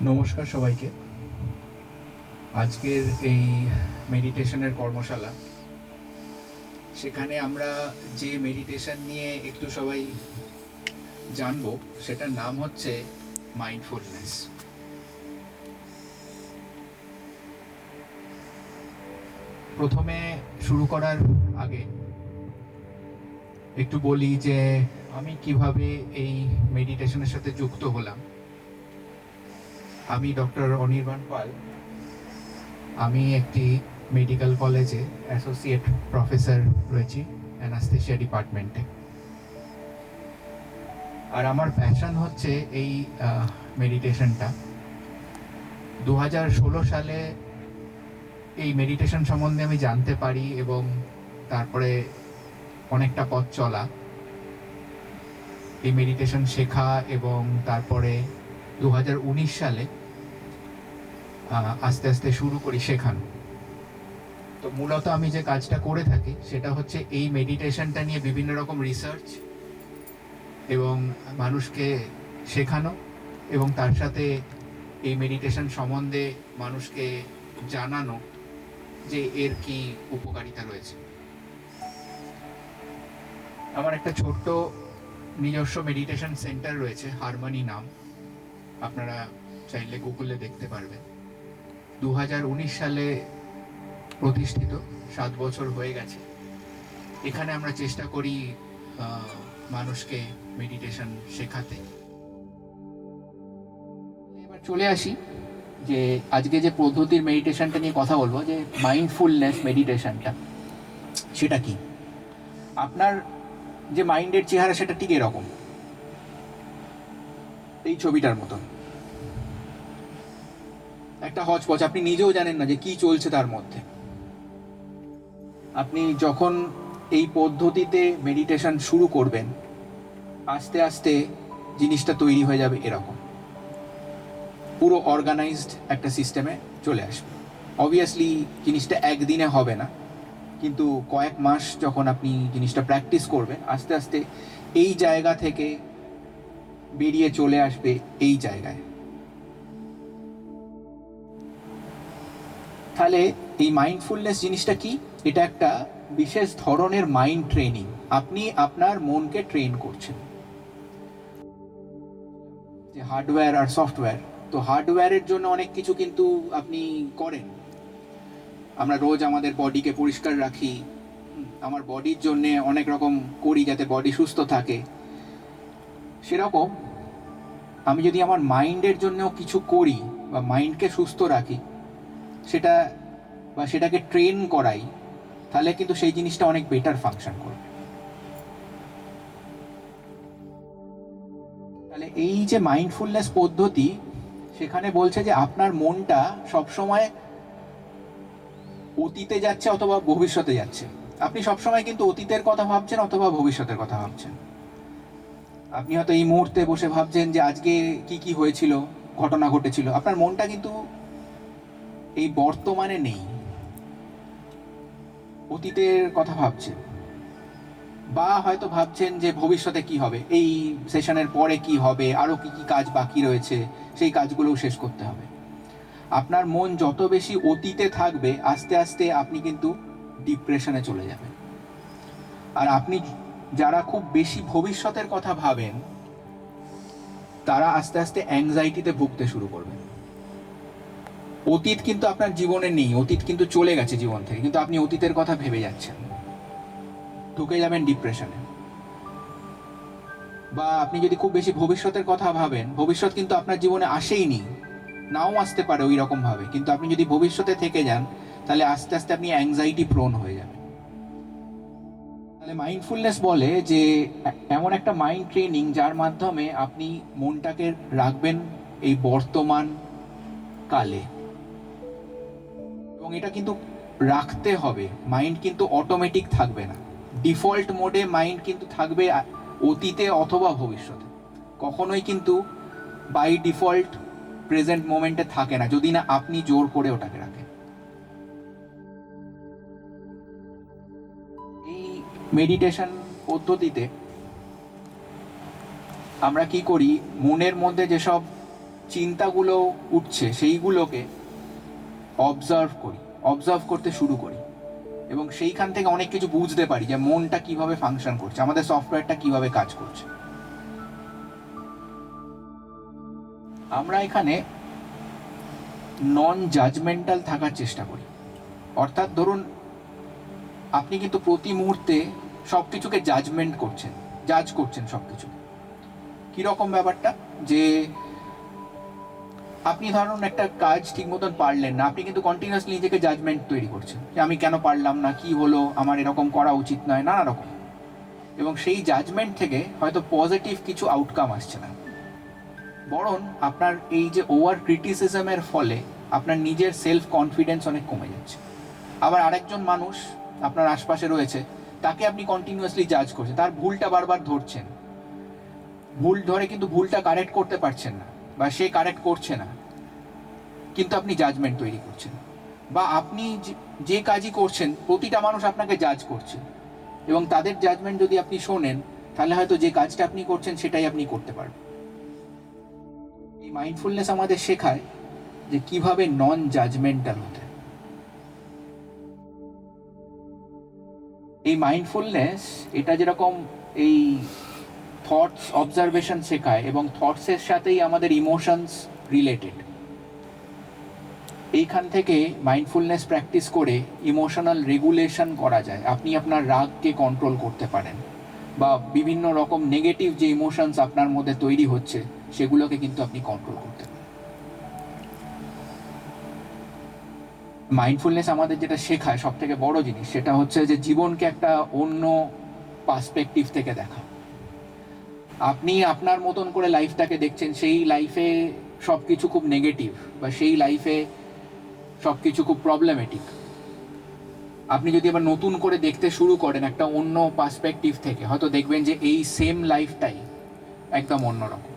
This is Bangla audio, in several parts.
নমস্কার সবাইকে। আজকের এই মেডিটেশনের কর্মশালা, সেখানে আমরা যে মেডিটেশন নিয়ে একটু সবাই জানবো সেটার নাম হচ্ছে মাইন্ডফুলনেস। প্রথমে শুরু করার আগে একটু বলি যে আমি কিভাবে এই মেডিটেশনের সাথে যুক্ত হলাম। আমি ডক্টর অনির্বাণ পাল। আমি একটি মেডিকেল কলেজে অ্যাসোসিয়েট প্রফেসর রয়েছি অ্যানাস্থেশিয়া ডিপার্টমেন্টে। আর আমার প্যাশন হচ্ছে এই মেডিটেশনটা। 2016 সালে এই মেডিটেশন সম্বন্ধে আমি জানতে পারি এবং তারপরে অনেকটা পথ চলা, এই মেডিটেশন শেখা, এবং তারপরে 2019 সালে আস্তে আস্তে শুরু করি শেখানো। তো মূলত আমি যে কাজটা করে থাকি সেটা হচ্ছে এই মেডিটেশনটা নিয়ে বিভিন্ন রকম রিসার্চ এবং মানুষকে শেখানো, এবং তার সাথে এই মেডিটেশন সম্বন্ধে মানুষকে জানানো যে এর কি উপকারিতা রয়েছে। আমার একটা ছোট্ট নিজস্ব মেডিটেশন সেন্টার রয়েছে, হারমনি নাম। আপনারা চাইলে গুগলে দেখতে পারবেন। 2019 সালে প্রতিষ্ঠিত, 7 বছর হয়ে গেছে। এখানে আমরা চেষ্টা করি মানুষকে মেডিটেশন শেখাতে। এবার চলে আসি যে আজকে যে পদ্ধতির মেডিটেশনটা নিয়ে কথা বলবো, যে মাইন্ডফুলনেস মেডিটেশনটা, সেটা কি। আপনার যে মাইন্ডের চেহারা সেটা ঠিক এরকম, এই ছবিটার মতন একটা হচপচ। আপনি নিজেও জানেন না যে কি চলছে তার মধ্যে। আপনি যখন এই পদ্ধতিতে মেডিটেশন শুরু করবেন, আস্তে আস্তে জিনিসটা তৈরি হয়ে যাবে এরকম, পুরো অর্গানাইজড একটা সিস্টেমে চলে আসবে। অবভিয়াসলি জিনিসটা একদিনে হবে না, কিন্তু কয়েক মাস যখন আপনি জিনিসটা প্র্যাকটিস করবেন, আস্তে আস্তে এই জায়গা থেকে বেরিয়ে চলে আসবে এই জায়গায়। তাহলে এই মাইন্ডফুলনেস জিনিসটা কি? এটা একটা বিশেষ ধরনের মাইন্ড ট্রেনিং। আপনি আপনার মনকে ট্রেন করছেন। যে হার্ডওয়্যার আর সফটওয়্যার, তো হার্ডওয়্যারের জন্য অনেক কিছু কিন্তু আপনি করেন। আমরা রোজ আমাদের বডিকে পরিষ্কার রাখি, আমার বডির জন্যে অনেক রকম করি যাতে বডি সুস্থ থাকে। সেরকম আমি যদি আমার মাইন্ডের জন্যও কিছু করি বা মাইন্ডকে সুস্থ রাখি, সেটা বা সেটাকে ট্রেন করাই, তাহলে কিন্তু সেই জিনিসটা অনেক বেটার ফাংশন করবে। তাহলে এই যে মাইন্ডফুলনেস পদ্ধতি, সেখানে বলছে যে আপনার মনটা সবসময় অতীতে যাচ্ছে অথবা ভবিষ্যতে যাচ্ছে। আপনি সবসময় কিন্তু অতীতের কথা ভাবছেন অথবা ভবিষ্যতের কথা ভাবছেন। আপনি হয়তো এই মুহূর্তে বসে ভাবছেন যে আজকে কি কি হয়েছিল, ঘটনা ঘটেছিল। আপনার মনটা কিন্তু এই বর্তমানে নেই, অতীতের কথা ভাবছেন, বা হয়তো ভাবছেন যে ভবিষ্যতে কি হবে, এই সেশনের পরে কি হবে, আরো কি কি কাজ বাকি রয়েছে, সেই কাজগুলোও শেষ করতে হবে। আপনার মন যত বেশি অতীতে থাকবে, আস্তে আস্তে আপনি কিন্তু ডিপ্রেশনে চলে যাবেন। আর আপনি যারা খুব বেশি ভবিষ্যতের কথা ভাবেন, তারা আস্তে আস্তে অ্যাংজাইটিতে ভুগতে শুরু করবেন। অতীত কিন্তু আপনার জীবনে নেই, অতীত কিন্তু চলে গেছে জীবন থেকে, কিন্তু আপনি অতীতের কথা ভেবে যাচ্ছেন, ঢুকে যাবেন ডিপ্রেশনে। বা আপনি যদি খুব বেশি ভবিষ্যতের কথা ভাবেন, ভবিষ্যৎ কিন্তু আপনার জীবনে আসেইনি, নাও আসতে পারে ওই রকম ভাবে, কিন্তু আপনি যদি ভবিষ্যতে থেকে যান, তাহলে আস্তে আস্তে আপনি অ্যাংজাইটি প্রোন হয়ে যাবেন। তাহলে মাইন্ডফুলনেস বলে যে এমন একটা মাইন্ড ট্রেনিং যার মাধ্যমে আপনি মনটাকে রাখবেন এই বর্তমান কালে। এবং এটা কিন্তু রাখতে হবে, মাইন্ড কিন্তু অটোমেটিক থাকবে না। ডিফল্ট মোডে মাইন্ড কিন্তু থাকবে অতীতে অথবা ভবিষ্যতে, কখনোই কিন্তু বাই ডিফল্ট প্রেজেন্ট মোমেন্টে থাকে না, যদি না আপনি জোর করে ওটাকে রাখেন। এই মেডিটেশন পদ্ধতিতে আমরা কি করি, মনের মধ্যে যেসব চিন্তাগুলো উঠছে সেইগুলোকে অবজার্ভ করতে শুরু করি, এবং সেইখান থেকে অনেক কিছু বুঝতে পারি যে মনটা কিভাবে ফাংশন করছে, আমাদের সফটওয়্যারটা কিভাবে কাজ করছে। আমরা এখানে নন জাজমেন্টাল থাকার চেষ্টা করি। অর্থাৎ ধরুন আপনি কিন্তু প্রতি মুহূর্তে সব কিছুকে জাজ করছেন সব কিছু। কীরকম ব্যাপারটা, যে আপনি ধরুন একটা কাজ ঠিক মতন পারলেন না, আপনি কিন্তু কন্টিনিউয়াসলি নিজেকে জাজমেন্ট তৈরি করছেন যে আমি কেন পারলাম না, কি হলো, আমার এরকম করা উচিত নয়, নানা রকম। এবং সেই জাজমেন্ট থেকে হয়তো পজিটিভ কিছু আউটকাম আসছে না, বরং আপনার এই যে ওভার ক্রিটিসিজমের ফলে আপনার নিজের সেলফ কনফিডেন্স অনেক কমে যাচ্ছে। আবার আরেকজন মানুষ আপনার আশপাশে রয়েছে, তাকে আপনি কন্টিনিউয়াসলি জাজ করছেন, তার ভুলটা বারবার ধরছেন, ভুল ধরে কিন্তু ভুলটা কারেক্ট করতে পারছেন না, বা সে কারেক্ট করছে না, কিন্তু আপনি জাজমেন্ট তৈরি করছেন। বা আপনি যে কাজই করছেন প্রতিটা মানুষ আপনাকে জাজ করছে, এবং তাদের জাজমেন্ট যদি আপনি শোনেন, তাহলে হয়তো যে কাজটা আপনি করছেন সেটাই আপনি করতে পারবেন। এই মাইন্ডফুলনেস আমাদের শেখায় যে কিভাবে নন জাজমেন্টাল হতে। এই মাইন্ডফুলনেস এটা যেরকম এই থটস অবজারভেশন শেখায়, এবং থটসের সাথেই আমাদের ইমোশনস রিলেটেড। এইখান থেকে মাইন্ডফুলনেস প্র্যাকটিস করে ইমোশনাল রেগুলেশন করা যায়। আপনি আপনার রাগকে কন্ট্রোল করতে পারেন, বা বিভিন্ন রকম নেগেটিভ যে ইমোশনস আপনার মধ্যে তৈরি হচ্ছে সেগুলোকে কিন্তু আপনি কন্ট্রোল করতে পারেন। মাইন্ডফুলনেস আমাদের যেটা শেখায় সব থেকে বড় জিনিস, সেটা হচ্ছে যে জীবনকে একটা অন্য পার্সপেক্টিভ থেকে দেখা। আপনি আপনার মতন করে লাইফটাকে দেখছেন, সেই লাইফে সব কিছু খুব নেগেটিভ, বা সেই লাইফে সব কিছু খুব প্রবলেমেটিক। আপনি যদি আবার নতুন করে দেখতে শুরু করেন একটা অন্য পার্সপেক্টিভ থেকে, হয়তো দেখবেন যে এই সেম লাইফটাই একদম অন্যরকম।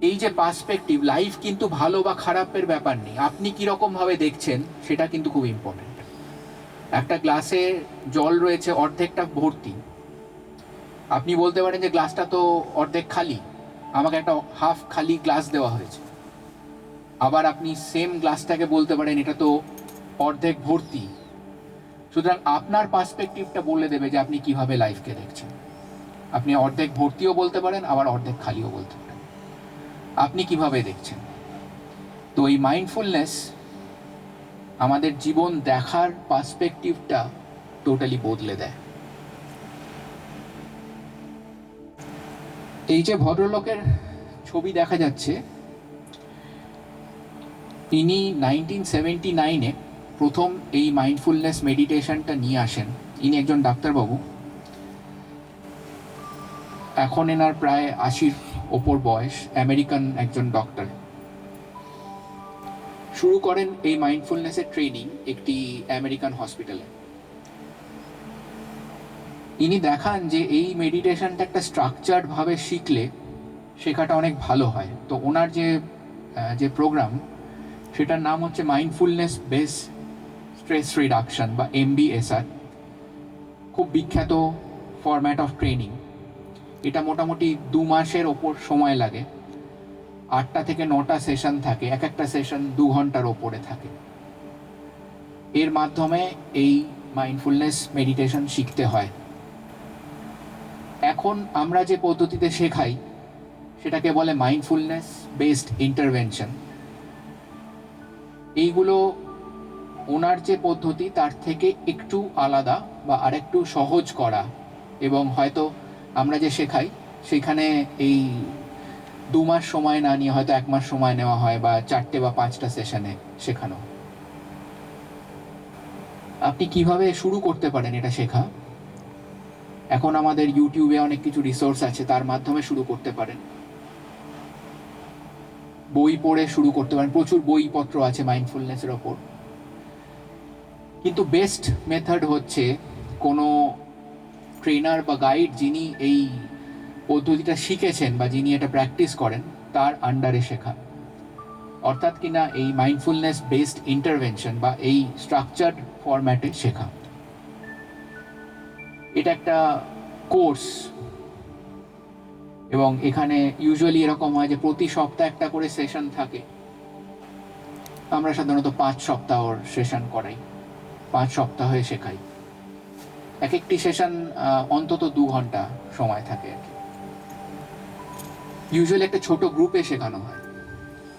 এই যে পার্সপেক্টিভ, লাইফ কিন্তু ভালো বা খারাপের ব্যাপার নেই, আপনি কীরকমভাবে দেখছেন সেটা কিন্তু খুব ইম্পর্টেন্ট। একটা গ্লাসে জল রয়েছে অর্ধেকটা ভর্তি, আপনি বলতে পারেন যে গ্লাসটা তো অর্ধেক খালি, আমাকে একটা হাফ খালি গ্লাস দেওয়া হয়েছে। আবার আপনি সেম গ্লাসটাকে বলতে পারেন এটা তো অর্ধেক ভর্তি। সুতরাং আপনার পার্সপেক্টিভটা বলে দেবে যে আপনি কিভাবে লাইফকে দেখছেন। আপনি অর্ধেক ভর্তিও বলতে পারেন, আবার অর্ধেক খালিও বলতে পারেন, আপনি কিভাবে দেখছেন। তো এই মাইন্ডফুলনেস আমাদের জীবন দেখার পার্সপেক্টিভটা টোটালি বদলে দেয়। এই যে ভদ্রলোকের ছবি দেখা যাচ্ছে, ইনি 1979-এ প্রথম এই মাইন্ডফুলনেস মেডিটেশনটা নিয়ে আসেন। ইনি একজন ডাক্তারবাবু, এখন এনার প্রায় 80-র ওপর বয়স, আমেরিকান একজন ডক্টর। শুরু করেন এই মাইন্ডফুলনেসের ট্রেনিং একটি আমেরিকান হসপিটালে। ইনি দেখান যে এই মেডিটেশনটা একটা স্ট্রাকচার্ড ভাবে শিখলে শেখাটা অনেক ভালো হয়। তো ওনার যে প্রোগ্রাম, সেটার নাম হচ্ছে মাইন্ডফুলনেস বেস স্ট্রেস রিডাকশন বা MBSR। খুব বিখ্যাত ফরম্যাট অফ ট্রেনিং। এটা মোটামুটি 2 মাসের ওপর সময় লাগে, 8টা থেকে 9টা সেশন থাকে, এক একটা সেশন 2 ঘন্টার ওপরে থাকে। এর মাধ্যমে এই মাইন্ডফুলনেস মেডিটেশন শিখতে হয়। এখন আমরা যে পদ্ধতিতে শেখাই সেটাকে বলে মাইন্ডফুলনেস বেসড ইন্টারভেনশন। এইগুলো ওনার যে পদ্ধতি তার থেকে একটু আলাদা বা আরেকটু সহজ করা, এবং হয়তো আমরা যে শেখাই সেখানে এই 2 মাস সময় না নিয়ে হয়তো 1 মাস সময় নেওয়া হয়, বা 4টে বা 5টা সেশনে শেখানো। আপনি কিভাবে শুরু করতে পারেন এটা শেখা? এখন আমাদের ইউটিউবে অনেক কিছু রিসোর্স আছে, তার মাধ্যমে শুরু করতে পারেন। বই পড়ে শুরু করতে পারেন, প্রচুর বইপত্র আছে মাইন্ডফুলনেসের ওপর। কিন্তু বেস্ট মেথড হচ্ছে কোনো ট্রেনার বা গাইড যিনি এই পদ্ধতিটা শিখেছেন বা যিনি এটা প্র্যাকটিস করেন তার আন্ডারে শেখা। অর্থাৎ কিনা এই মাইন্ডফুলনেস বেসড ইন্টারভেনশন বা এই স্ট্রাকচার্ড ফরম্যাটে শেখা। এটা একটা কোর্স, এবং এখানে ইউজুয়ালি এরকম হয় যে প্রতি সপ্তাহে একটা করে সেশন থাকে। আমরা সাধারণত 5 সপ্তাহর সেশন করাই, 5 সপ্তাহে শেখাই। এক একটি সেশন অন্তত 2 ঘন্টা সময় থাকে আর কি। ইউজুয়ালি একটা ছোট গ্রুপে শেখানো হয়,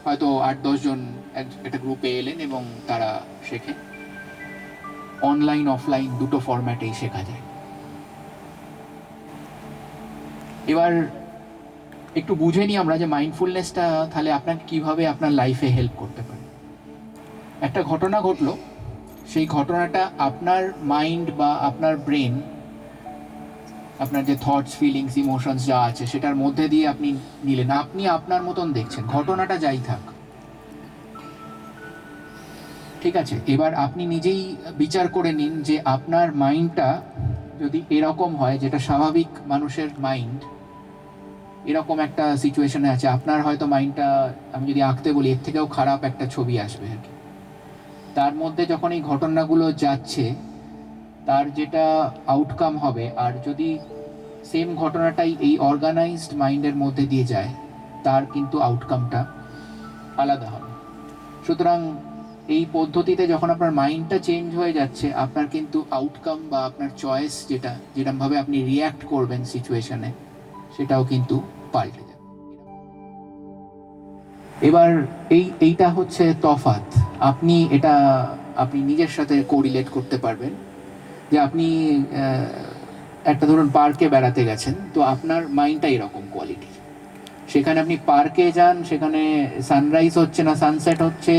হয়তো 8-10 জন একটা গ্রুপে এলেন এবং তারা শেখে। অনলাইন অফলাইন দুটো ফরম্যাটেই শেখা যায়। এবার একটু বুঝে নিই আমরা যে মাইন্ডফুলনেসটা তাহলে আপনাকে কিভাবে আপনার লাইফে হেল্প করতে পারে। একটা ঘটনা ঘটলো, সেই ঘটনাটা আপনার মাইন্ড বা আপনার ব্রেন, আপনার যে থটস, ফিলিংস, ইমোশনস যা আছে সেটার মধ্যে দিয়ে আপনি নিলেন, আপনি আপনার মতন দেখছেন, ঘটনাটা যাই থাক, ঠিক আছে। এবার আপনি নিজেই বিচার করে নিন যে আপনার মাইন্ডটা যদি এরকম হয়, যেটা স্বাভাবিক মানুষের মাইন্ড এরকম একটা সিচুয়েশনে আছে, আপনার হয়তো মাইন্ডটা, আমি যদি আঁকতে বলি, এর থেকেও খারাপ একটা ছবি আসবে আর কি। তার মধ্যে যখন এই ঘটনাগুলো যাচ্ছে, তার যেটা আউটকাম হবে, আর যদি সেম ঘটনাটাই এই অর্গানাইজড মাইন্ডের মধ্যে দিয়ে যায়, তার কিন্তু আউটকামটা আলাদা হবে। সুতরাং এই পদ্ধতিতে যখন আপনার মাইন্ডটা চেঞ্জ হয়ে যাচ্ছে, আপনার কিন্তু আউটকাম বা আপনার চয়েস, যেরকমভাবে আপনি রিয়্যাক্ট করবেন সিচুয়েশনে, সেটাও কিন্তু পাল্টে যাবে। এবার এইটা হচ্ছে তফাৎ। আপনি নিজের সাথে কোরিলেট করতে পারবেন যে আপনি একটা ধরুন পার্কে বেড়াতে গেছেন, তো আপনার মাইন্ডটা এরকম কোয়ালিটি, সেখানে আপনি পার্কে যান, সেখানে সানরাইজ হচ্ছে না সানসেট হচ্ছে,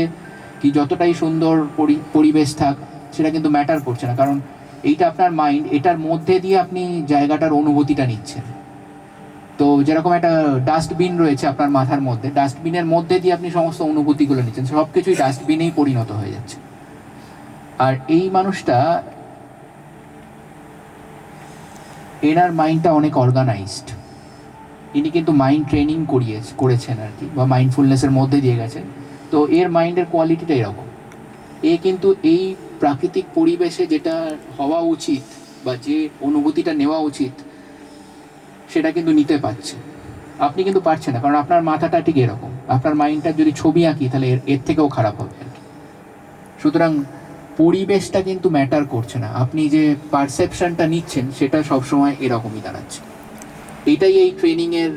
কি যতটাই সুন্দর পরিবেশ থাক, সেটা কিন্তু ম্যাটার করছে না, কারণ এইটা আপনার মাইন্ড, এটার মধ্যে দিয়ে আপনি জায়গাটার অনুভূতিটা নিচ্ছেন। তো যেরকম একটা ডাস্টবিন রয়েছে আপনার মাথার মধ্যে, ডাস্টবিনের মধ্যে দিয়ে আপনি সমস্ত অনুভূতিগুলো নিচ্ছেন, সব কিছুই ডাস্টবিনেই পরিণত হয়ে যাচ্ছে। আর এই মানুষটা, এনার মাইন্ডটা অনেক অর্গানাইজড, ইনি কিন্তু মাইন্ড ট্রেনিং করেছেন আর কি, বা মাইন্ডফুলনেসের মধ্যে দিয়ে গেছেন। তো এর মাইন্ডের কোয়ালিটিটা এরকম, এ কিন্তু এই প্রাকৃতিক পরিবেশে যেটা হওয়া উচিত বা যে অনুভূতিটা নেওয়া উচিত, সেটা কিন্তু নিতে পারছে। আপনি কিন্তু পারছেন না, কারণ আপনার মাথাটা ঠিক এরকম। আপনার মাইন্ডটা যদি ছবি আঁকি, তাহলে এর থেকেও খারাপ হবে আর কি। সুতরাং পরিবেশটা কিন্তু ম্যাটার করছে না, আপনি যে পারসেপশনটা নিচ্ছেন সেটা সবসময় এরকমই দাঁড়াচ্ছে। এটাই এই ট্রেনিংয়ের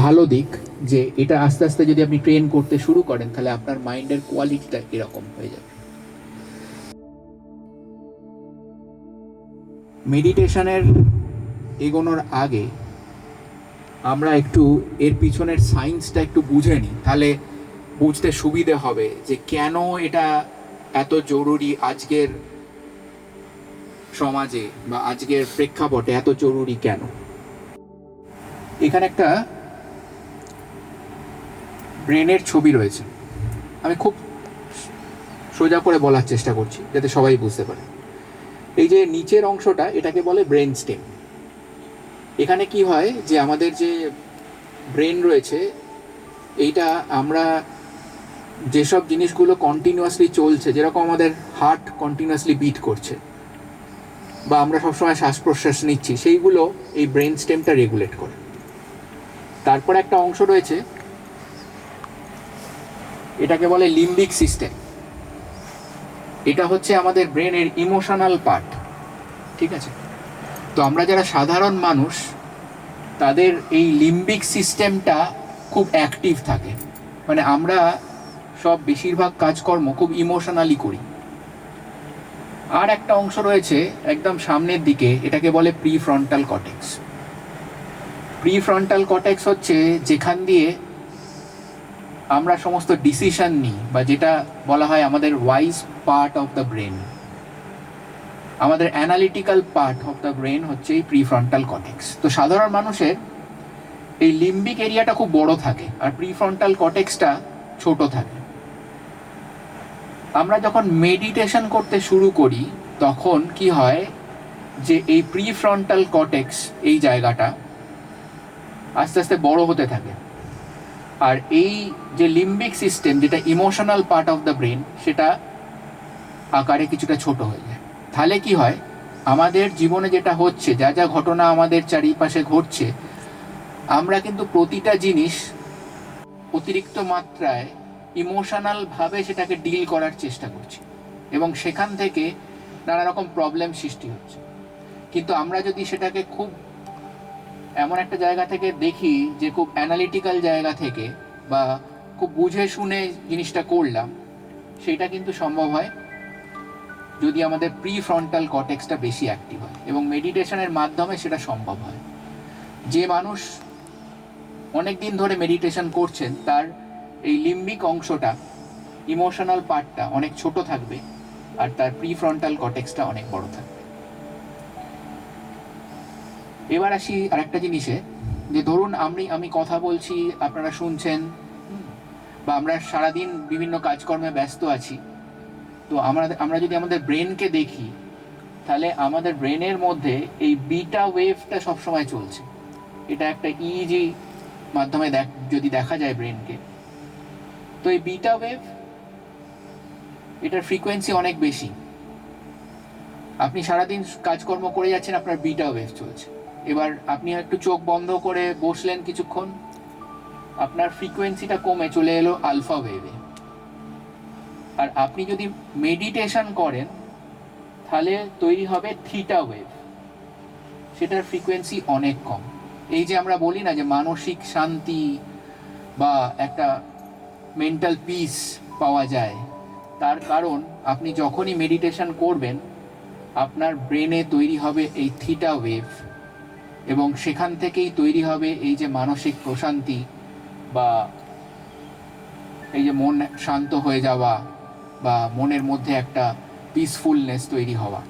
ভালো দিক, যে এটা আস্তে আস্তে যদি আপনি ট্রেন করতে শুরু করেন, তাহলে আপনার মাইন্ডের কোয়ালিটিটা এরকম হয়ে যাবে। মেডিটেশনের এগোনোর আগে আমরা একটু এর পিছনের সায়েন্সটা একটু বুঝে নিই, তাহলে বুঝতে সুবিধে হবে যে কেন এটা এত জরুরি, আজকের সমাজে বা আজকের প্রেক্ষাপটে এত জরুরি কেন। এখানে একটা ব্রেনের ছবি রয়েছে, আমি খুব সোজা করে বলার চেষ্টা করছি যাতে সবাই বুঝতে পারে। এই যে নিচের অংশটা, এটাকে বলে ব্রেন স্টেম। এখানে কি হয় যে আমাদের যে ব্রেন রয়েছে, এইটা আমরা যেসব জিনিসগুলো কন্টিনিউয়াসলি চলছে, যেরকম আমাদের হার্ট কন্টিনিউয়াসলি বিট করছে বা আমরা সবসময় শ্বাস প্রশ্বাস নিচ্ছি, সেইগুলো এই ব্রেন স্টেমটা রেগুলেট করে। তারপর একটা অংশ রয়েছে, এটাকে বলে লিম্বিক সিস্টেম। এটা হচ্ছে আমাদের ব্রেনের ইমোশনাল পার্ট, ঠিক আছে। তো আমরা যারা সাধারণ মানুষ, তাদের এই লিম্বিক সিস্টেমটা খুব অ্যাক্টিভ থাকে, মানে আমরা সব বেশিরভাগ কাজকর্ম খুব ইমোশনালি করি। আর একটা অংশ রয়েছে একদম সামনের দিকে, এটাকে বলে প্রিফ্রন্টাল কর্টেক্স। প্রিফ্রন্টাল কর্টেক্স হচ্ছে যেখান দিয়ে আমরা সমস্ত ডিসিশন নিই, বা যেটা বলা হয় আমাদের wise part of the brain, আমাদের analytical part of the brain হচ্ছে এই প্রিফ্রন্টাল কর্টেক্স। তো সাধারণ মানুষের এই লিম্বিক এরিয়াটা খুব বড় থাকে আর প্রিফ্রন্টাল কর্টেক্সটা ছোট থাকে। আমরা যখন মেডিটেশন করতে শুরু করি, তখন কি হয় যে এই প্রিফ্রন্টাল কর্টেক্স, এই জায়গাটা আস্তে আস্তে বড় হতে থাকে, আর এই যে লিম্বিক সিস্টেম, যেটা emotional part of the brain, সেটা আকারে কিছুটা ছোট হয়ে যায়। তাহলে কি হয়, আমাদের জীবনে যেটা হচ্ছে, যা যা ঘটনা আমাদের চারিপাশে ঘটছে, আমরা কিন্তু প্রতিটা জিনিস অতিরিক্ত মাত্রায় ইমোশনাল ভাবে সেটাকে ডিল করার চেষ্টা করছি, এবং সেখান থেকে নানা রকম প্রবলেম সৃষ্টি হচ্ছে। কিন্তু আমরা যদি সেটাকে খুব এমন একটা জায়গা থেকে দেখি, যে খুব অ্যানালিটিক্যাল জায়গা থেকে বা খুব বুঝে শুনে জিনিসটা করলাম, সেটা কিন্তু সম্ভব হয় যদি আমাদের প্রি ফ্রন্টাল কর্টেক্সটা বেশি অ্যাক্টিভ হয়, এবং মেডিটেশনের মাধ্যমে সেটা সম্ভব হয়। যে মানুষ অনেক দিন ধরে মেডিটেশন করছেন, তার এই লিম্বিক অংশটা, ইমোশনাল পার্টটা অনেক ছোট থাকবে, আর তার প্রি ফ্রন্টাল কর্টেক্সটা অনেক বড় থাকবে। এবার আসি আরেকটা জিনিসে, যে ধরুন আমি কথা বলছি, আপনারা শুনছেন, বা আমরা সারাদিন বিভিন্ন কাজকর্মে ব্যস্ত আছি। তো আমরা যদি আমাদের ব্রেনকে দেখি, তাহলে আমাদের ব্রেনের মধ্যে এই বিটা ওয়েভটা সবসময় চলছে। এটা একটা ইইজি মাধ্যমে যদি দেখা যায় ব্রেনকে, তো এই বিটা ওয়েভ, এটার ফ্রিকোয়েন্সি অনেক বেশি। আপনি সারাদিন কাজকর্ম করে যাচ্ছেন, আপনার বিটা ওয়েভ চলছে। এবার আপনি একটু চোখ বন্ধ করে বসলেন কিছুক্ষণ, আপনার ফ্রিকোয়েন্সিটা কমে চলে এলো আলফা ওয়েভে। আর আপনি যদি মেডিটেশন করেন, তাহলে তৈরি হবে থিটা ওয়েভ, সেটার ফ্রিকোয়েন্সি অনেক কম। এই যে আমরা বলি না যে মানসিক শান্তি বা একটা মেন্টাল পিস পাওয়া যায়, তার কারণ আপনি যখনই মেডিটেশন করবেন, আপনার ব্রেনে তৈরি হবে এই থিটা ওয়েভ, এবং সেখান থেকেই তৈরি হবে এই যে মানসিক প্রশান্তি, বা এই যে মন শান্ত হয়ে যাওয়া, বা মনের মধ্যে একটা পিসফুলনেস তৈরি হওয়া।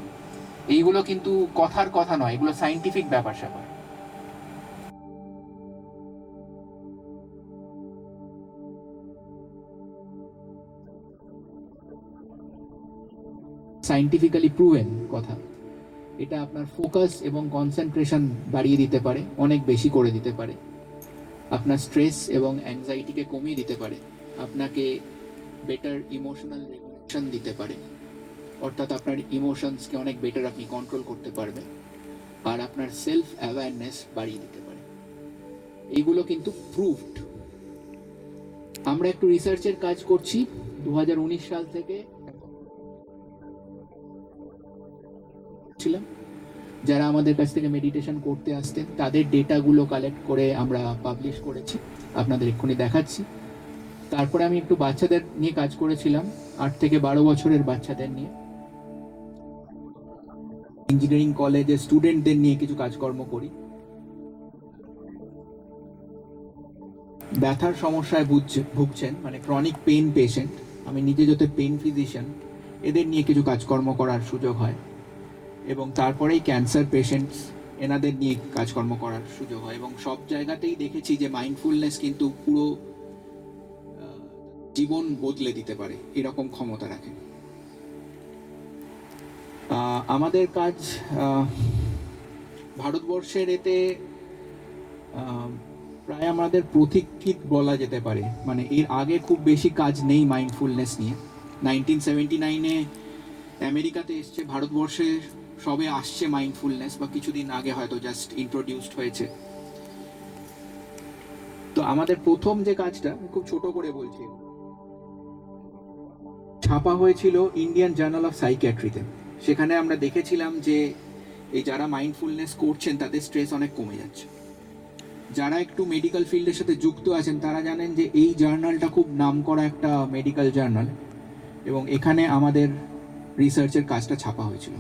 এইগুলো কিন্তু কথার কথা নয়, এগুলো সাইন্টিফিক ব্যাপার স্যাপার। সাইন্টিফিক্যালি প্রুভেন কথা। এটা আপনার ফোকাস এবং কনসেন্ট্রেশন বাড়িয়ে দিতে পারে, অনেক বেশি করে দিতে পারে। আপনার স্ট্রেস এবং অ্যাংজাইটিকে কমিয়ে দিতে পারে, আপনাকে বেটার ইমোশনাল রেগুলেশন দিতে পারে, অর্থাৎ আপনার ইমোশনসকে অনেক বেটার আপনি কন্ট্রোল করতে পারবেন, আর আপনার সেলফ অ্যাওয়ারনেস বাড়িয়ে দিতে পারে। এইগুলো কিন্তু প্রুভড। আমরা একটু রিসার্চের কাজ করছি 2019 সাল থেকে ছিলাম। যারা আমাদের কাছ থেকে মেডিটেশন করতে আসতেন, তাদের ডেটাগুলো কালেক্ট করে আমরা পাবলিশ করেছি, আপনাদের এক্ষুনি দেখাচ্ছি। তারপরে আমি একটু বাচ্চাদের নিয়ে কাজ করেছিলাম, 8 থেকে 12 বছরের বাচ্চাদের নিয়ে। ইঞ্জিনিয়ারিং কলেজের স্টুডেন্টদের নিয়ে কিছু কাজকর্ম করি। ব্যথার সমস্যায় ভুগছেন, মানে ক্রনিক পেইন পেশেন্ট, আমি নিজে যত পেইন ফিজিশিয়ান, এদের নিয়ে কিছু কাজকর্ম করার সুযোগ হয়। এবং তারপরেই ক্যান্সার পেশেন্টস, এনাদের নিয়ে কাজকর্ম করার সুযোগ হয়। এবং সব জায়গাতেই দেখেছি যে মাইন্ডফুলনেস কিন্তু পুরো জীবন বদলে দিতে পারে, এরকম ক্ষমতা রাখে। আমাদের কাজ ভারতবর্ষের এতে প্রায় আমাদের প্রতীক্ষিত বলা যেতে পারে, মানে এর আগে খুব বেশি কাজ নেই মাইন্ডফুলনেস নিয়ে। 1979-এ আমেরিকাতে এসছে, ভারতবর্ষে সবে আসছে মাইন্ডফুলনেস, বা কিছুদিন আগে হয়তো জাস্ট ইন্ট্রোডিউসড হয়েছে। তো আমাদের প্রথম যে কাজটা, খুব ছোট করে বলছি, ছাপা হয়েছিল ইন্ডিয়ান জার্নাল অফ সাইকিয়াট্রিতে। সেখানে আমরা দেখেছিলাম যে এই যারা মাইন্ডফুলনেস করছেন, তাদের স্ট্রেস অনেক কমে যাচ্ছে। যারা একটু মেডিকেল ফিল্ডের সাথে যুক্ত আছেন, তারা জানেন যে এই জার্নালটা খুব নামকরা একটা মেডিকেল জার্নাল, এবং এখানে আমাদের রিসার্চের কাজটা ছাপা হয়েছিল।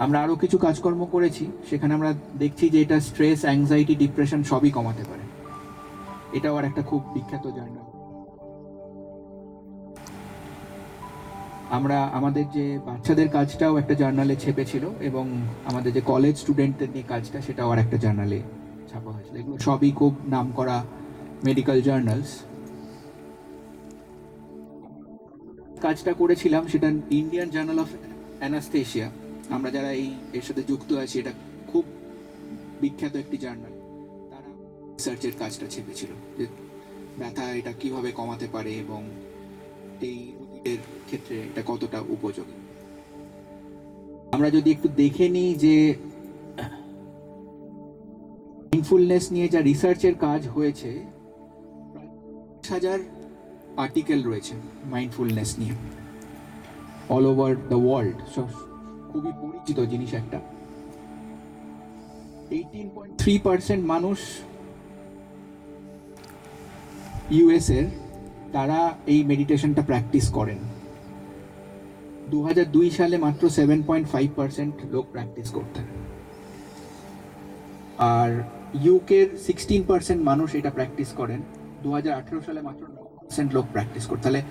আমরা আরও কিছু কাজকর্ম করেছি, সেখানে আমরা দেখছি যে এটা স্ট্রেস, অ্যাংজাইটি, ডিপ্রেশন সবই কমাতে পারে। এটাও আর একটা খুব বিখ্যাত জার্নাল। আমরা আমাদের যে বাচ্চাদের কাজটাও একটা জার্নালে ছেপেছিল, এবং আমাদের যে কলেজ স্টুডেন্টদের নিয়ে কাজটা, সেটাও আর একটা জার্নালে ছাপা হয়েছিল। এগুলো সবই খুব নামকরা মেডিকেল জার্নালস। কাজটা করেছিলাম সেটা ইন্ডিয়ান জার্নাল অফ অ্যানাস্থেশিয়া। আমরা যারা এর সাথে যুক্ত আছি, এটা খুব বিখ্যাত একটি জার্নাল। তারা রিসার্চের কাজটা ছেপেছিল যে ব্যথা এটা কিভাবে কমাতে পারে, এবং এই রোগীদের ক্ষেত্রে এটা কতটা উপযোগী। আমরা যদি একটু দেখে নিই যে মাইন্ডফুলনেস নিয়ে যা রিসার্চের কাজ হয়েছে, 50,000 আর্টিকেল রয়েছে মাইন্ডফুলনেস নিয়ে অল ওভার দ্য ওয়ার্ল্ড। খুবই পরিচিত জিনিস একটা। 18.3% মানুষ ইউএস এর, তারা এই মেডিটেশনটা প্র্যাকটিস করেন। 2002 সালে মাত্র 7.5% লোক প্র্যাকটিস করতেন। আর ইউকের 16% মানুষ এটা প্র্যাকটিস করেন। 2018 সালে মাত্র 9% লোক প্র্যাকটিস করতেন। তাহলে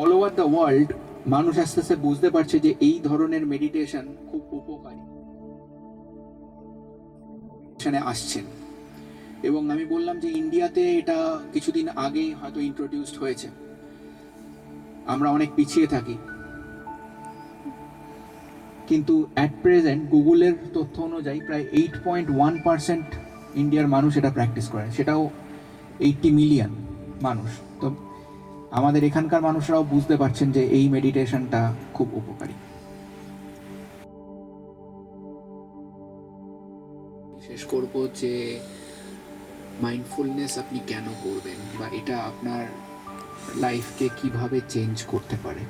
অল ওভার দ্য ওয়ার্ল্ড মানুষ আস্তে আস্তে বুঝতে পারছে যে এই ধরনের মেডিটেশন খুব উপকারী আসছেন। এবং আমি বললাম যে ইন্ডিয়াতে এটা কিছুদিন আগেই হয়তো ইন্ট্রোডিউসড হয়েছে, আমরা অনেক পিছিয়ে থাকি। কিন্তু অ্যাট প্রেজেন্ট গুগলের তথ্য অনুযায়ী প্রায় 8.1% ইন্ডিয়ার মানুষ এটা প্র্যাকটিস করে, সেটাও 80 মিলিয়ন মানুষ। তো আমাদের এখানকার মানুষরাও বুঝতে পারছেন যে এই মেডিটেশনটা খুব উপকারী। শেষ করব যে মাইন্ডফুলনেস আপনি কেন করবেন, বা এটা আপনার লাইফকে কিভাবে চেঞ্জ করতে পারে।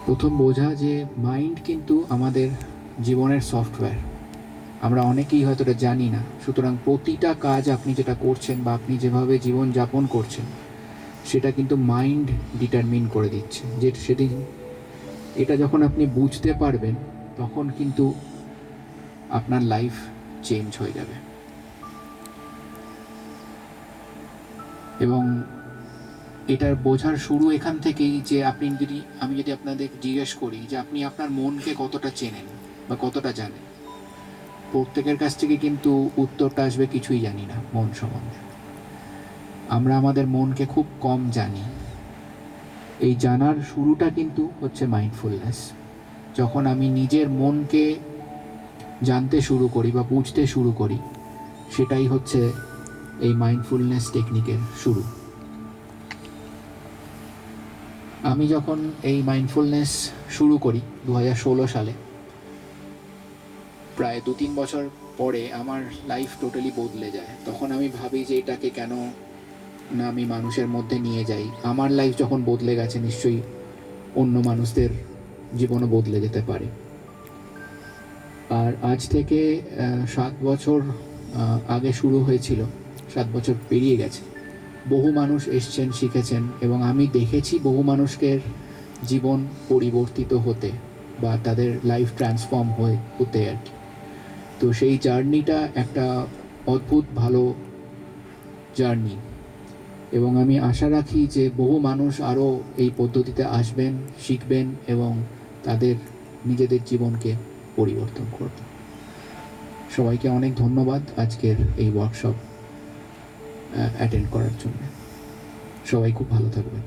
প্রথম বোঝা যে মাইন্ড কিন্তু আমাদের জীবনের সফটওয়্যার, আমরা অনেকেই হয়তো এটা জানি না। সুতরাং প্রতিটা কাজ আপনি যেটা করছেন বা আপনি যেভাবে জীবন যাপন করছেন, সেটা কিন্তু মাইন্ড ডিটারমিন করে দিচ্ছে। যে সেদিন এটা যখন আপনি বুঝতে পারবেন, তখন কিন্তু আপনার লাইফ চেঞ্জ হয়ে যাবে। এবং এটার বোঝার শুরু এখান থেকেই যে আমি যদি আপনাদের জিজ্ঞেস করি যে আপনি আপনার মনকে কতটা চেনেন বা কতটা জানেন, প্রত্যেকের কাছ থেকে কিন্তু উত্তরটা আসবে কিছুই জানি না মন সম্বন্ধে। আমরা আমাদের মনকে খুব কম জানি। এই জানার শুরুটা কিন্তু হচ্ছে মাইন্ডফুলনেস। যখন আমি নিজের মনকে জানতে শুরু করি বা বুঝতে শুরু করি, সেটাই হচ্ছে এই মাইন্ডফুলনেস টেকনিকের শুরু। আমি যখন এই মাইন্ডফুলনেস শুরু করি 2016 সালে, প্রায় 2-3 বছর পরে আমার লাইফ টোটালি বদলে যায়। তখন আমি ভাবি যে এটাকে কেন না আমি মানুষের মধ্যে নিয়ে যাই। আমার লাইফ যখন বদলে গেছে, নিশ্চয়ই অন্য মানুষদের জীবনও বদলে যেতে পারে। আর আজ থেকে 7 বছর আগে শুরু হয়েছিল, 7 বছর পেরিয়ে গেছে। বহু মানুষ এসছেন, শিখেছেন, এবং আমি দেখেছি বহু মানুষকে জীবন পরিবর্তিত হতে বা তাদের লাইফ ট্রান্সফর্ম হতে আর কি। তো সেই জার্নিটা একটা অদ্ভুত ভালো জার্নি, এবং আমি আশা রাখি যে বহু মানুষ আরও এই পদ্ধতিতে আসবেন, শিখবেন এবং তাদের নিজেদের জীবনকে পরিবর্তন করবেন। সবাইকে অনেক ধন্যবাদ আজকের এই ওয়ার্কশপ অ্যাটেন্ড করার জন্য। সবাই খুব ভালো থাকবেন।